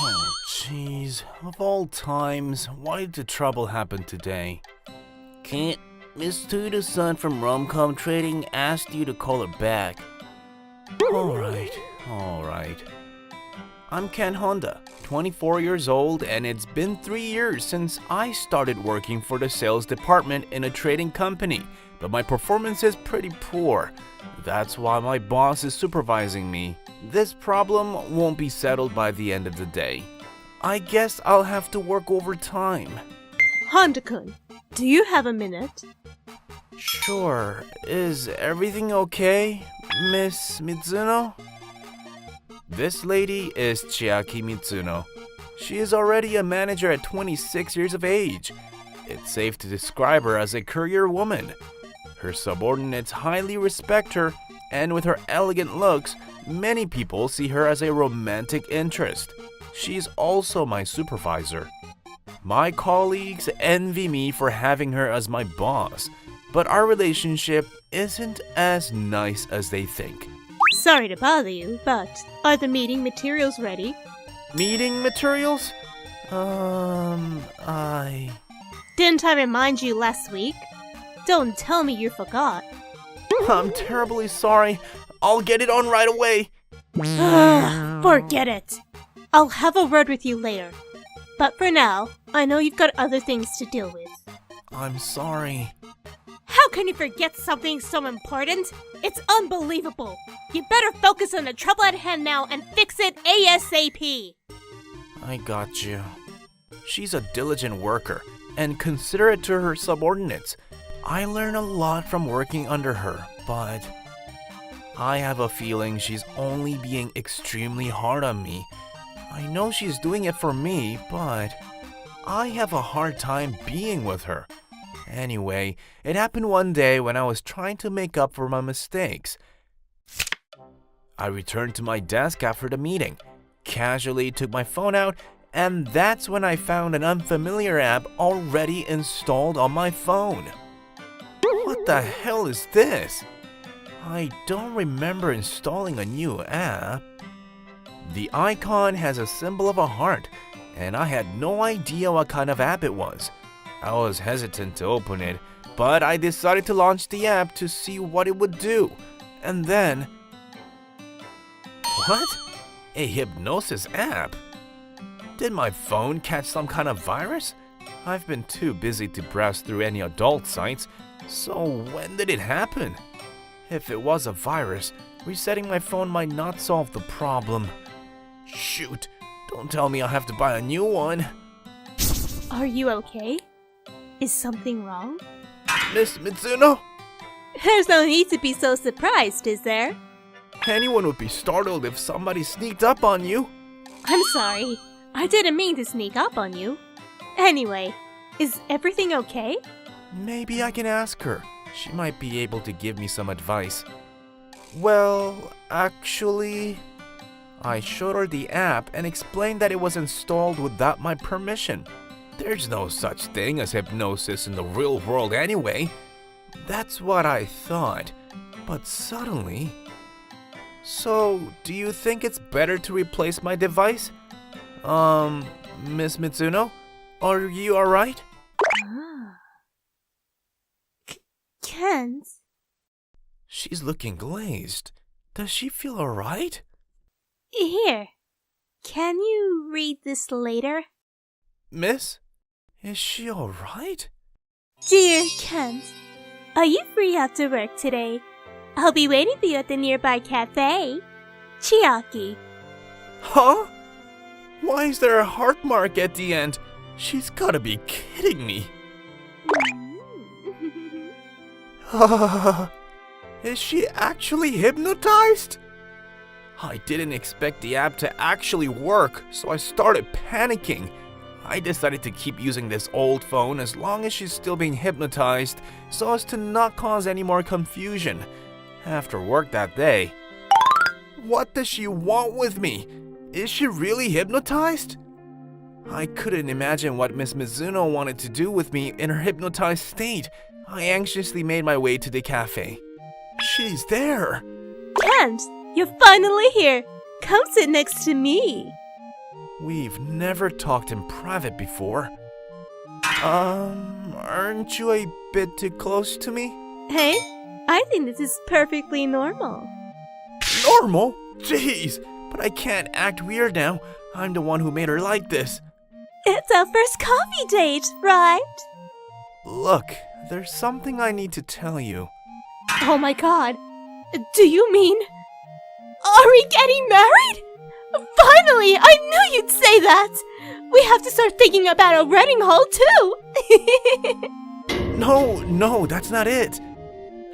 Oh, jeez. Of all times, why did the trouble happen today? Can't. Miss Tuda-san from RomCom Trading asked you to call her back. Alright. I'm Ken Honda, 24 years old, and it's been 3 years since I started working for the sales department in a trading company, but my performance is pretty poor. That's why my boss is supervising me. This problem won't be settled by the end of the day. I guess I'll have to work overtime. Honda-kun, do you have a minute? Sure. Is everything okay, Miss Mitsuno? This lady is Chiaki Mitsuno. She is already a manager at 26 years of age. It's safe to describe her as a career woman. Her subordinates highly respect her, and with her elegant looks, many people see her as a romantic interest. She's also my supervisor. My colleagues envy me for having her as my boss, but our relationship isn't as nice as they think. Sorry to bother you, but are the meeting materials ready? Meeting materials? Didn't I remind you last week? Don't tell me you forgot. I'm terribly sorry. I'll get it on right away. Forget it. I'll have a word with you later. But for now, I know you've got other things to deal with. I'm sorry. How can you forget something so important? It's unbelievable. You better focus on the trouble at hand now and fix it ASAP. I got you. She's a diligent worker and considerate to her subordinates. I learn a lot from working under her, but I have a feeling she's only being extremely hard on me. I know she's doing it for me, but I have a hard time being with her. Anyway, it happened one day when I was trying to make up for my mistakes. I returned to my desk after the meeting, casually took my phone out, and that's when I found an unfamiliar app already installed on my phone. What the hell is this? I don't remember installing a new app. The icon has a symbol of a heart, and I had no idea what kind of app it was. I was hesitant to open it, but I decided to launch the app to see what it would do. And then... What? A Hypnosis app? Did my phone catch some kind of virus? I've been too busy to browse through any adult sites, so when did it happen? If it was a virus, resetting my phone might not solve the problem. Shoot, don't tell me I'll have to buy a new one. Are you okay? Is something wrong? Miss Mitsuno? There's no need to be so surprised, is there? Anyone would be startled if somebody sneaked up on you. I'm sorry. I didn't mean to sneak up on you. Anyway, is everything okay? Maybe I can ask her. She might be able to give me some advice. Well, actually... I showed her the app and explained that it was installed without my permission. There's no such thing as hypnosis in the real world anyway. That's what I thought. But suddenly... So, do you think it's better to replace my device? Miss Mitsuno? Are you alright? Kent? She's looking glazed. Does she feel alright? Here. Can you read this later? Miss? Is she alright? Dear Kent, are you free after work today? I'll be waiting for you at the nearby cafe. Chiaki. Huh? Why is there a heart mark at the end? She's gotta be kidding me. Is she actually hypnotized? I didn't expect the app to actually work, so I started panicking. I decided to keep using this old phone as long as she's still being hypnotized, so as to not cause any more confusion. After work that day... What does she want with me? Is she really hypnotized? I couldn't imagine what Miss Mizuno wanted to do with me in her hypnotized state. I anxiously made my way to the cafe. She's there! Kent, you're finally here! Come sit next to me! We've never talked in private before. Aren't you a bit too close to me? Hey, I think this is perfectly normal. Normal? Jeez, but I can't act weird now. I'm the one who made her like this. It's our first coffee date, right? Look, there's something I need to tell you. Oh my god. Do you mean... Are we getting married? Finally! I knew you'd say that! We have to start thinking about a wedding hall too! No, that's not it.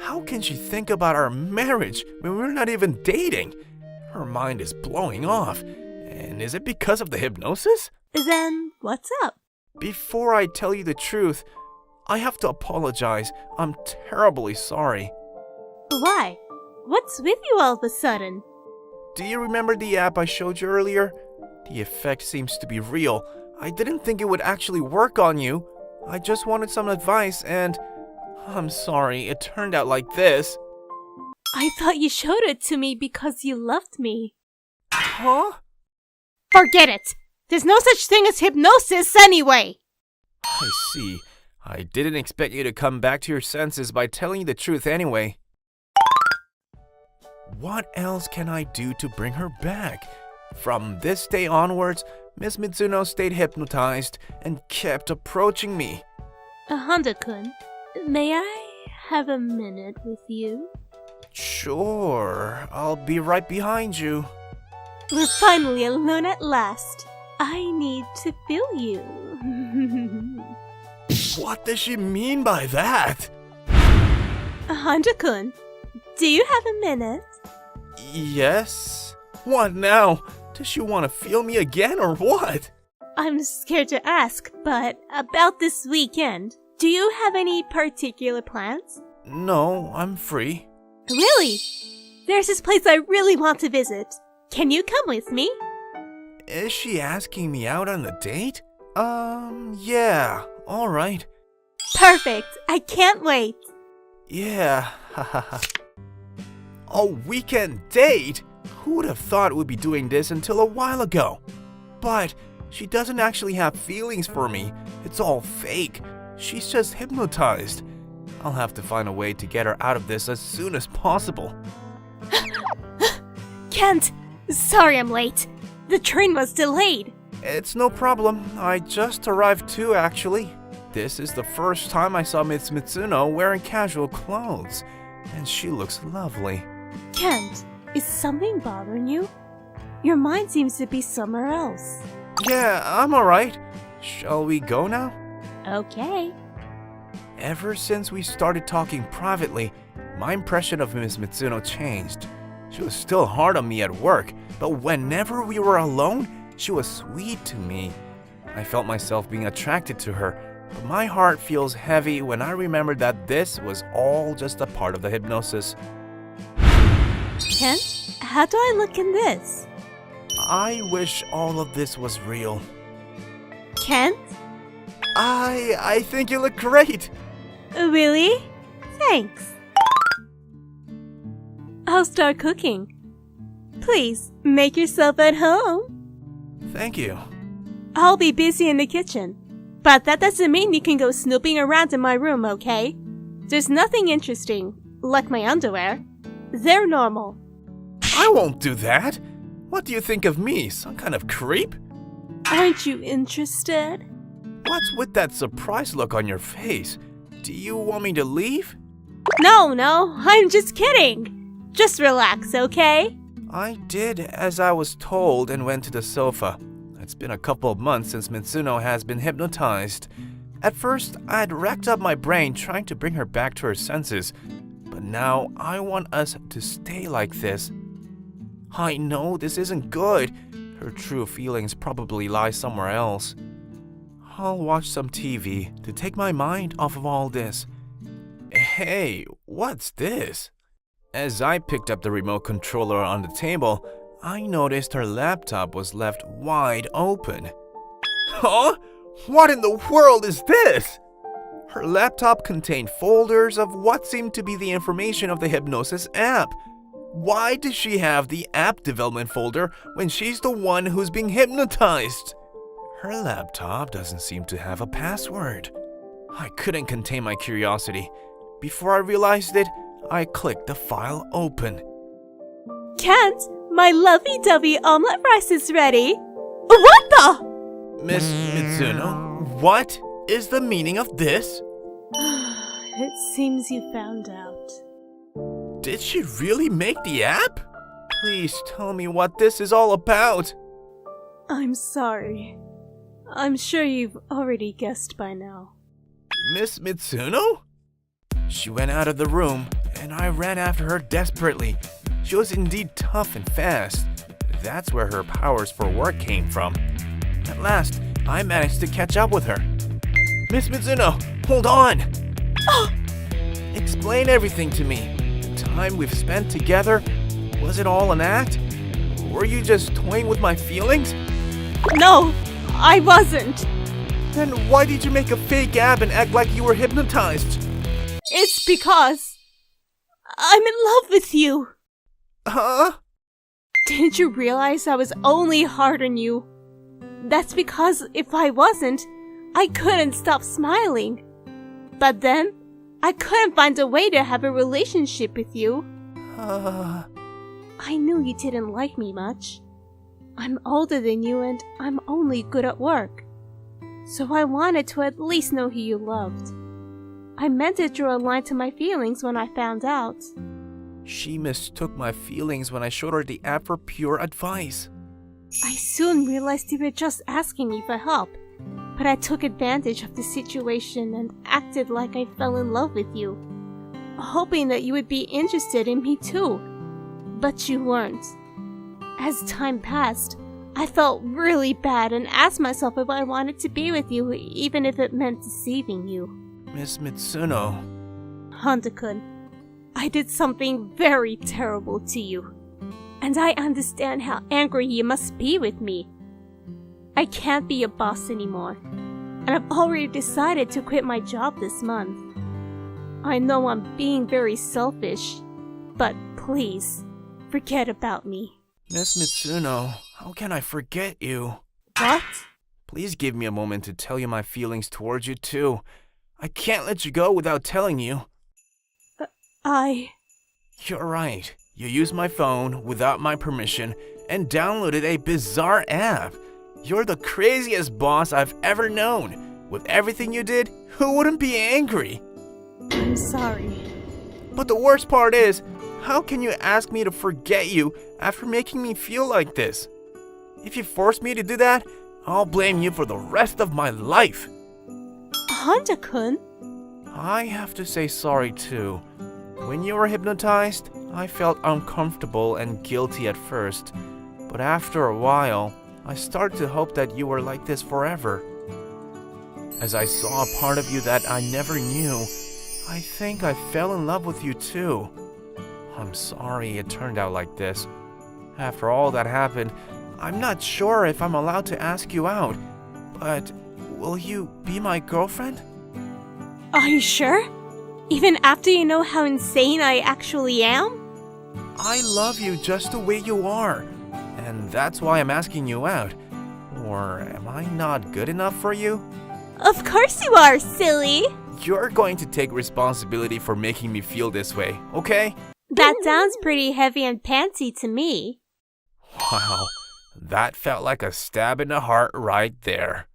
How can she think about our marriage when we're not even dating? Her mind is blowing off. And is it because of the hypnosis? Then, what's up? Before I tell you the truth, I have to apologize. I'm terribly sorry. Why? What's with you all of a sudden? Do you remember the app I showed you earlier? The effect seems to be real. I didn't think it would actually work on you. I just wanted some advice and... I'm sorry, it turned out like this. I thought you showed it to me because you loved me. Huh? Forget it! There's no such thing as hypnosis anyway! I see. I didn't expect you to come back to your senses by telling you the truth anyway. What else can I do to bring her back? From this day onwards, Miss Mitsuno stayed hypnotized and kept approaching me. Honda-kun, may I have a minute with you? Sure, I'll be right behind you. We're finally alone at last. I need to feel you. What does she mean by that? Honda-kun, do you have a minute? Yes? What now? Does she want to feel me again or what? I'm scared to ask, but about this weekend, do you have any particular plans? No, I'm free. Really? There's this place I really want to visit. Can you come with me? Is she asking me out on a date? Yeah, alright. Perfect! I can't wait! Yeah, hahaha. A weekend date? Who would have thought we'd be doing this until a while ago? But she doesn't actually have feelings for me. It's all fake. She's just hypnotized. I'll have to find a way to get her out of this as soon as possible. Kent! Sorry I'm late. The train was delayed. It's no problem. I just arrived too, actually. This is the first time I saw Miss Mitsuno wearing casual clothes, and she looks lovely. Kent, is something bothering you? Your mind seems to be somewhere else. Yeah, I'm alright. Shall we go now? Okay. Ever since we started talking privately, my impression of Miss Mitsuno changed. She was still hard on me at work, but whenever we were alone, she was sweet to me. I felt myself being attracted to her, but my heart feels heavy when I remember that this was all just a part of the hypnosis. Kent, how do I look in this? I wish all of this was real. Kent? I think you look great. Really? Thanks. I'll start cooking. Please, make yourself at home. Thank you. I'll be busy in the kitchen. But that doesn't mean you can go snooping around in my room, okay? There's nothing interesting, like my underwear. They're normal. I won't do that. What do you think of me, some kind of creep? Aren't you interested? What's with that surprised look on your face? Do you want me to leave? No, I'm just kidding. Just relax, okay? I did as I was told and went to the sofa. It's been a couple of months since Mitsuno has been hypnotized. At first, I'd racked up my brain trying to bring her back to her senses, but now I want us to stay like this. I know this isn't good. Her true feelings probably lie somewhere else. I'll watch some TV to take my mind off of all this. Hey, what's this? As I picked up the remote controller on the table, I noticed her laptop was left wide open. Huh? What in the world is this? Her laptop contained folders of what seemed to be the information of the Hypnosis app. Why does she have the app development folder when she's the one who's being hypnotized? Her laptop doesn't seem to have a password. I couldn't contain my curiosity. Before I realized it, I clicked the file open. Kent, my lovey-dovey omelet rice is ready. What the? Miss Mitsuno, what is the meaning of this? It seems you found out. Did she really make the app? Please tell me what this is all about. I'm sorry. I'm sure you've already guessed by now. Miss Mitsuno? She went out of the room, and I ran after her desperately. She was indeed tough and fast. That's where her powers for work came from. At last, I managed to catch up with her. Miss Mitsuno, hold on! Explain everything to me. The time we've spent together, was it all an act? Were you just toying with my feelings? No, I wasn't. Then why did you make a fake app and act like you were hypnotized? It's because I'm in love with you. Huh? Didn't you realize I was only hard on you? That's because if I wasn't, I couldn't stop smiling. But then, I couldn't find a way to have a relationship with you. I knew you didn't like me much. I'm older than you and I'm only good at work. So I wanted to at least know who you loved. I meant to draw a line to my feelings when I found out. She mistook my feelings when I showed her the app for pure advice. I soon realized you were just asking me for help, but I took advantage of the situation and acted like I fell in love with you, hoping that you would be interested in me too. But you weren't. As time passed, I felt really bad and asked myself if I wanted to be with you, even if it meant deceiving you. Miss Mitsuno. Honda-kun, I did something very terrible to you, and I understand how angry you must be with me. I can't be your boss anymore, and I've already decided to quit my job this month. I know I'm being very selfish, but please, forget about me. Miss Mitsuno, how can I forget you? What? Please give me a moment to tell you my feelings towards you too. I can't let you go without telling you. You're right. You used my phone without my permission and downloaded a bizarre app. You're the craziest boss I've ever known. With everything you did, who wouldn't be angry? I'm sorry. But the worst part is, how can you ask me to forget you after making me feel like this? If you force me to do that, I'll blame you for the rest of my life. Honda-kun? I have to say sorry too. When you were hypnotized, I felt uncomfortable and guilty at first. But after a while, I started to hope that you were like this forever. As I saw a part of you that I never knew, I think I fell in love with you too. I'm sorry it turned out like this. After all that happened, I'm not sure if I'm allowed to ask you out, but will you be my girlfriend? Are you sure? Even after you know how insane I actually am? I love you just the way you are, and that's why I'm asking you out. Or am I not good enough for you? Of course you are, silly! You're going to take responsibility for making me feel this way, okay? That sounds pretty heavy and pantsy to me. Wow, that felt like a stab in the heart right there.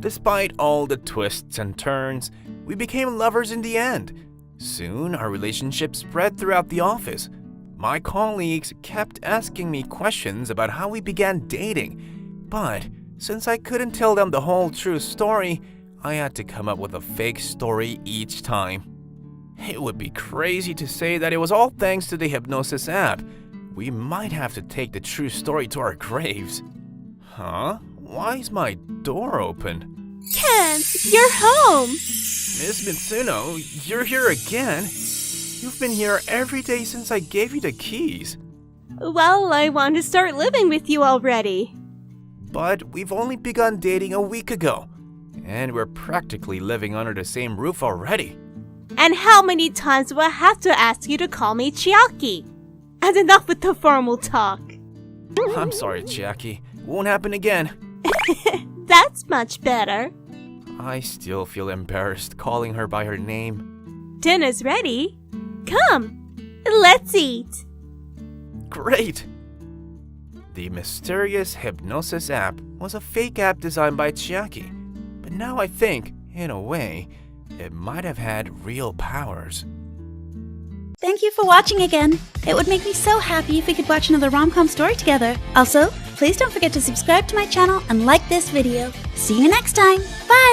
Despite all the twists and turns, we became lovers in the end. Soon, our relationship spread throughout the office. My colleagues kept asking me questions about how we began dating, but since I couldn't tell them the whole true story, I had to come up with a fake story each time. It would be crazy to say that it was all thanks to the Hypnosis app. We might have to take the true story to our graves. Huh? Why is my door open? Kent, you're home! Miss Mitsuno, you're here again? You've been here every day since I gave you the keys. Well, I want to start living with you already. But we've only begun dating a week ago. and we're practically living under the same roof already. And how many times will I have to ask you to call me Chiaki? And enough with the formal talk. I'm sorry, Chiaki. Won't happen again. That's much better. I still feel embarrassed calling her by her name. Dinner's ready. Come, let's eat. Great! The mysterious Hypnosis app was a fake app designed by Chiaki. But now I think, in a way, it might have had real powers. Thank you for watching again. It would make me so happy if we could watch another rom-com story together. Also, please don't forget to subscribe to my channel and like this video. See you next time. Bye!